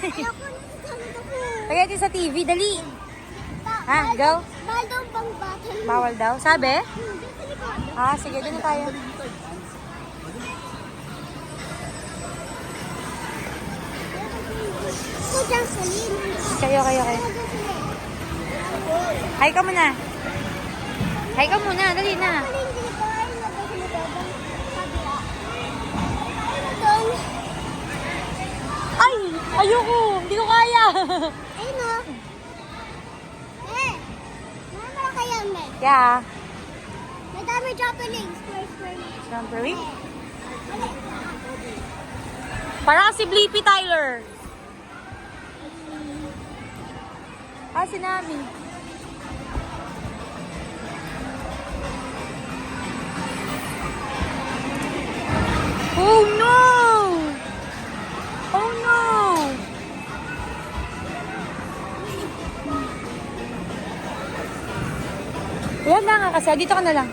Ayoko na ako. Kaya din sa TV, dali. Ha, go. Bawal daw bang battle? Bawal daw. Sabi? Dito likod. Ah, sige, doon na tayo. Ako dyan sa lima. Kayo. Hi ka muna. Hi ka muna, dali na. Ay, ayoko. Hindi ko kaya. Ayun o. Mama kaya may. Yeah. May dami jumping. Square. Jumping? Para si Blippi Tyler. Ah, si Nami. Oh no! Oh no! Yan na nga kasi. Dito ka na lang.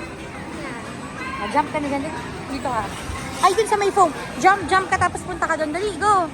Jump ka na dyan. Dito ka. Ay, dun sa may foam. Jump ka tapos punta ka doon. Dali, go!